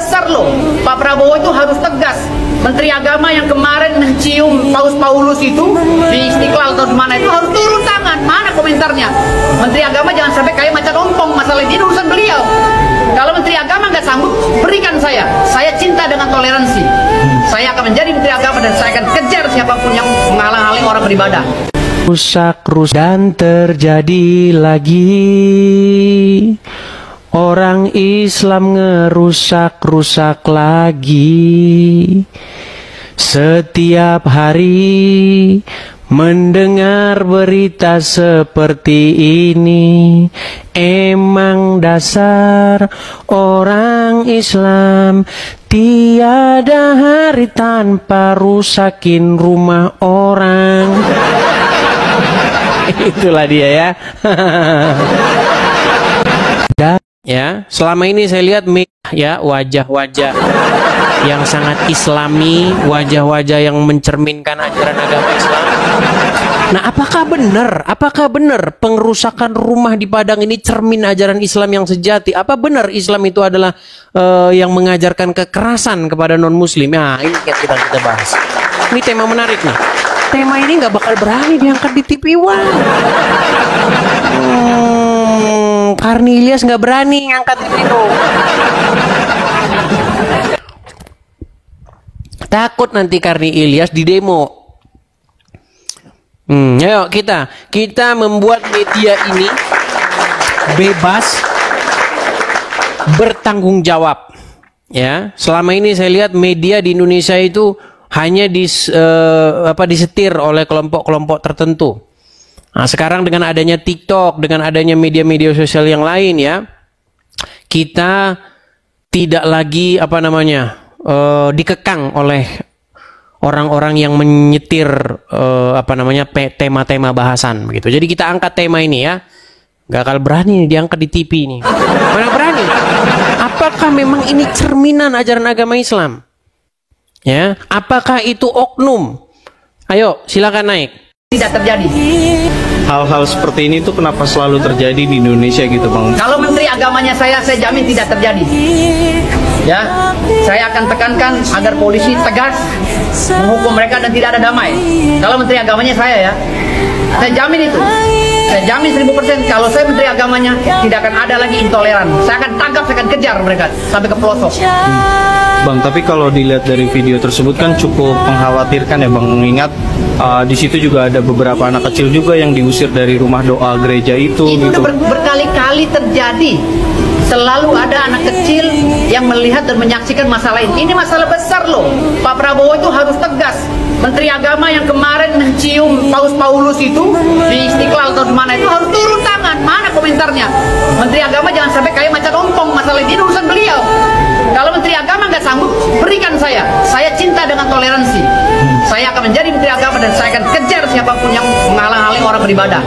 besar loh. Pak Prabowo itu harus tegas. Menteri Agama yang kemarin mencium Paus Paulus itu di Istiqlal atau di mana itu harus turun tangan. Mana komentarnya? Menteri Agama jangan sampai kayak macan ompong, masalah ini urusan beliau. Kalau Menteri Agama nggak sanggup, berikan saya. Saya cinta dengan toleransi. Saya akan menjadi Menteri Agama dan saya akan kejar siapapun yang menghalang-halangi orang beribadah. Rusak dan terjadi lagi. Orang Islam ngerusak-rusak lagi. Setiap hari mendengar berita seperti ini. Emang dasar orang Islam tiada hari tanpa rusakin rumah orang. Itulah dia ya. Dan ya, selama ini saya lihat ya wajah-wajah yang sangat islami, wajah-wajah yang mencerminkan ajaran agama Islam. Nah, apakah benar pengrusakan rumah di Padang ini cermin ajaran Islam yang sejati? Apa benar Islam itu adalah yang mengajarkan kekerasan kepada non-muslim? Nah, ini kita bahas. Ini tema menarik nih. Tema ini nggak bakal berani diangkat di TV One. Karni Ilyas nggak berani ngangkat itu. Takut nanti Karni Ilyas di demo. Ayo kita membuat media ini bebas bertanggung jawab. Ya, selama ini saya lihat media di Indonesia itu hanya disetir oleh kelompok-kelompok tertentu. Nah, sekarang dengan adanya TikTok, dengan adanya media-media sosial yang lain ya, kita tidak lagi dikekang oleh orang-orang yang menyetir tema-tema bahasan begitu. Jadi kita angkat tema ini ya. Gak akan berani diangkat di TV ini. Mana berani? Apakah memang ini cerminan ajaran agama Islam? Ya, apakah itu oknum? Ayo, silakan naik. Tidak terjadi. Hal-hal seperti ini tuh kenapa selalu terjadi di Indonesia gitu, Bang? Kalau menteri agamanya saya jamin tidak terjadi. Ya, saya akan tekankan agar polisi tegas menghukum mereka dan tidak ada damai. Kalau menteri agamanya saya saya jamin itu. Saya jamin 1000% kalau saya menteri agamanya tidak akan ada lagi intoleran. Saya akan tangkap, saya akan kejar mereka sampai ke pelosok. Bang, tapi kalau dilihat dari video tersebut kan cukup mengkhawatirkan ya, Bang. Mengingat di situ juga ada beberapa anak kecil juga yang diusir dari rumah doa gereja itu. Itu gitu. berkali-kali terjadi. Selalu ada anak kecil yang melihat dan menyaksikan masalah ini. Ini masalah besar loh. Pak Prabowo itu harus tegas. Menteri Agama yang kemarin mencium Paus Paulus itu di Istiqlal atau di mana itu harus turun tangan. Mana komentarnya? Menteri Agama jangan sampai kayak macan ompong, masalah ini urusan beliau. Kalau Menteri Agama nggak sanggup, berikan saya. Saya cinta dengan toleransi. Saya akan menjadi Menteri Agama dan saya akan kejar siapapun yang menghalang-halangi orang beribadah.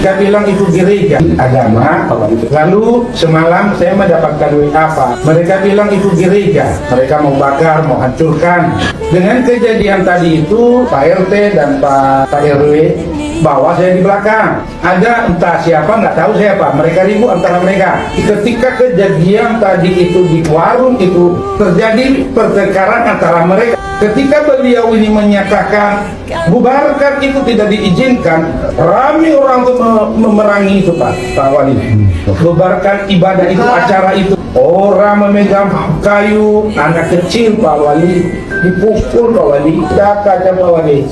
Mereka bilang itu gereja agama. Lalu semalam saya mendapatkan WA apa? Mereka bilang itu gereja. Mereka mau bakar, mau hancurkan. Dengan kejadian tadi itu Pak RT dan Pak RW bawa saya di belakang. Ada entah siapa, nggak tahu siapa. Mereka ribut antara mereka. Ketika kejadian tadi itu di warung itu terjadi pertengkaran antara mereka. Ketika beliau ini menyatakan bubarkan itu tidak diizinkan, ramai orang itu memerangi itu Pak Wali. Bubarkan ibadah itu, acara itu. Orang memegang kayu, anak kecil Pak Wali dipukul Pak Wali, kaca Pak Wali.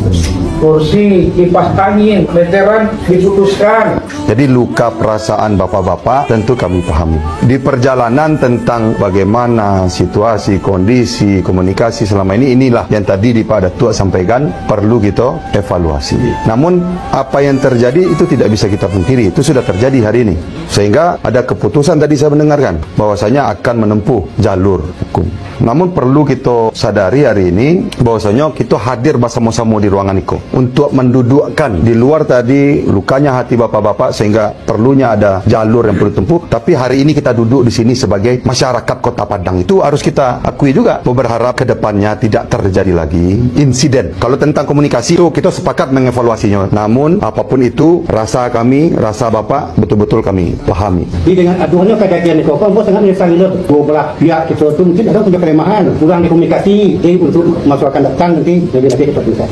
Kursi, kipas angin, meteran diputuskan. Jadi luka perasaan bapak-bapak tentu kami pahami. Di perjalanan tentang bagaimana situasi, kondisi, komunikasi selama ini, inilah yang tadi Pak Datuk sampaikan perlu kita evaluasi. Namun apa yang terjadi itu tidak bisa kita pungkiri, itu sudah terjadi hari ini. Sehingga ada keputusan tadi saya mendengarkan bahwasanya akan menempuh jalur hukum. Namun perlu kita sadari hari ini bahwasanya kita hadir bersama-sama di ruangan itu untuk mendudukkan di luar tadi lukanya hati bapak-bapak sehingga perlunya ada jalur yang perlu tempuh. Tapi hari ini kita duduk di sini sebagai masyarakat Kota Padang, itu harus kita akui juga. Berharap ke depannya tidak terjadi lagi insiden. Kalau tentang komunikasi itu kita sepakat mengevaluasinya. Namun apapun itu rasa kami, rasa bapak betul-betul kami pahami. Jadi dengan aduannya kejadian itu, kok sangat menyesal itu. Dua belah pihak itu mungkin ada punya kelemahan, kurang dikomunikasi. Jadi untuk masa akan datang nanti lebih kita bisa.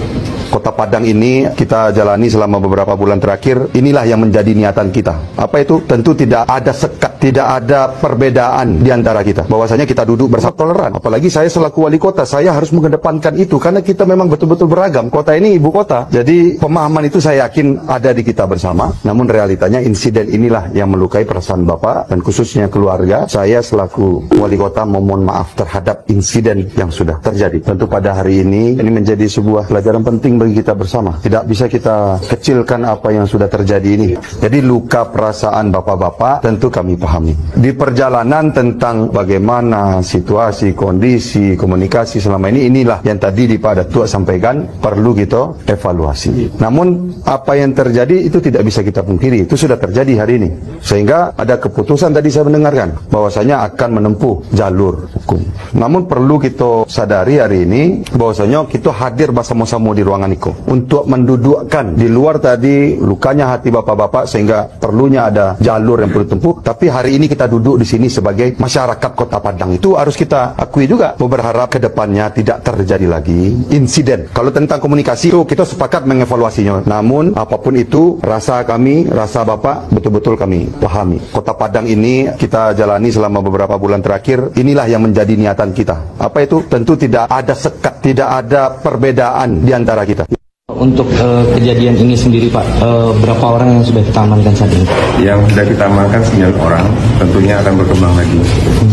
Kota Padang ini kita jalani selama beberapa bulan terakhir. Inilah yang menjadi niatan kita. Apa itu? Tentu tidak ada sekat, tidak ada perbedaan di antara kita. Bahwasanya kita duduk bersama toleran. Apalagi saya selaku wali kota, saya harus mengedepankan itu karena kita memang betul-betul beragam. Kota ini ibu kota. Jadi pemahaman itu saya yakin ada di kita bersama. Namun realitanya insiden inilah yang melukai perasaan Bapak dan khususnya keluarga. Saya selaku wali kota memohon maaf terhadap insiden yang sudah terjadi. Tentu pada hari ini menjadi sebuah pelajaran penting bagi kita bersama. Tidak bisa kita kecilkan apa yang sudah terjadi ini. Jadi luka perasaan bapak-bapak tentu kami pahami. Di perjalanan tentang bagaimana situasi, kondisi, komunikasi selama ini, inilah yang tadi Pak Datuk sampaikan perlu kita evaluasi. Namun apa yang terjadi itu tidak bisa kita pungkiri. Itu sudah terjadi hari ini. Sehingga ada keputusan tadi saya mendengarkan bahwasanya akan menempuh jalur hukum. Namun perlu kita sadari hari ini bahwasanya kita hadir bersama-sama di ruangan untuk mendudukkan di luar tadi lukanya hati bapak-bapak sehingga perlunya ada jalur yang perlu tempuh. Tapi hari ini kita duduk di sini sebagai masyarakat Kota Padang, itu harus kita akui juga. Berharap ke depannya tidak terjadi lagi insiden. Kalau tentang komunikasi itu kita sepakat mengevaluasinya. Namun apapun itu rasa kami, rasa bapak betul-betul kami pahami. Kota Padang ini kita jalani selama beberapa bulan terakhir. Inilah yang menjadi niatan kita. Apa itu? Tentu tidak ada sekat, tidak ada perbedaan di antara kita. Untuk kejadian ini sendiri Pak, berapa orang yang sudah kita amankan saat ini? Yang sudah kita amankan 9 orang, tentunya akan berkembang lagi.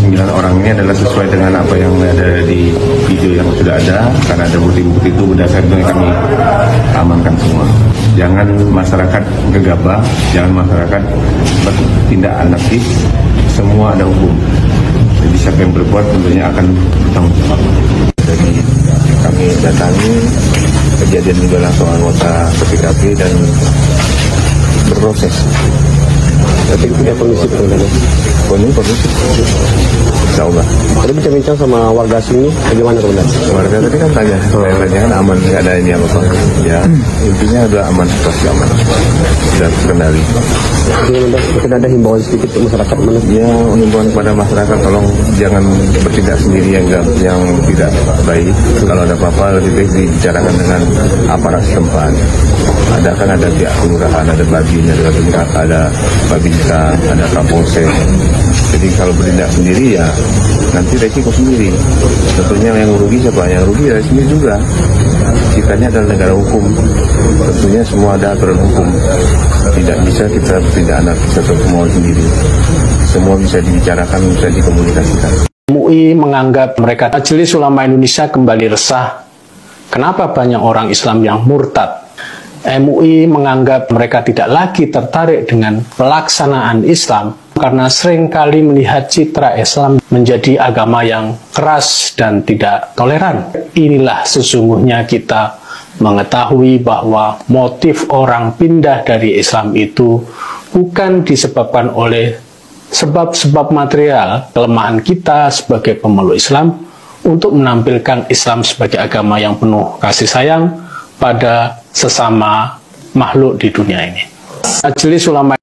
9 orang ini adalah sesuai dengan apa yang ada di video yang sudah ada, karena ada bukti-bukti itu berdasarkan itu yang kami amankan semua. Jangan masyarakat gegabah, jangan masyarakat bertindak anarkis, semua ada hukum. Jadi siapa yang berbuat tentunya akan bertanggung jawab. Jadi kami datangi kejadian juga langsung anggota PKP dan berproses. Tapi punya kondisi betul-betul. Kondisi insya Allah. Tadi bincang-bincang sama warga sini, bagaimana kemudian? Warga tadi kan tanya, saya tanya kan aman, nggak ada ini apa-apa. Ya, intinya adalah aman, pasti aman. Sudah terkendali. Mungkin ada himbauan sedikit ke masyarakat mana? Ya, himbauan kepada masyarakat tolong jangan bertindak sendiri yang tidak baik. Kalau ada apa-apa lebih baik dibicarakan dengan aparat setempat. Ada pihak kelurahan, ada babinnya, ada babinsa, ada kapolsek. Jadi kalau bertindak sendiri ya nanti resiko sendiri. Tentunya yang rugi siapa? Yang rugi ya sendiri juga. Kita ini adalah negara hukum. Tentunya semua ada aturan hukum. Tidak bisa kita bertindak anarkis atau kemauan sendiri. Semua bisa dibicarakan, bisa dikomunikasikan. MUI menganggap mereka Majelis Ulama Indonesia kembali resah. Kenapa banyak orang Islam yang murtad? MUI menganggap mereka tidak lagi tertarik dengan pelaksanaan Islam karena seringkali melihat citra Islam menjadi agama yang keras dan tidak toleran. Inilah sesungguhnya kita mengetahui bahwa motif orang pindah dari Islam itu bukan disebabkan oleh sebab-sebab material, kelemahan kita sebagai pemeluk Islam untuk menampilkan Islam sebagai agama yang penuh kasih sayang pada sesama makhluk di dunia ini. Majelis Ulama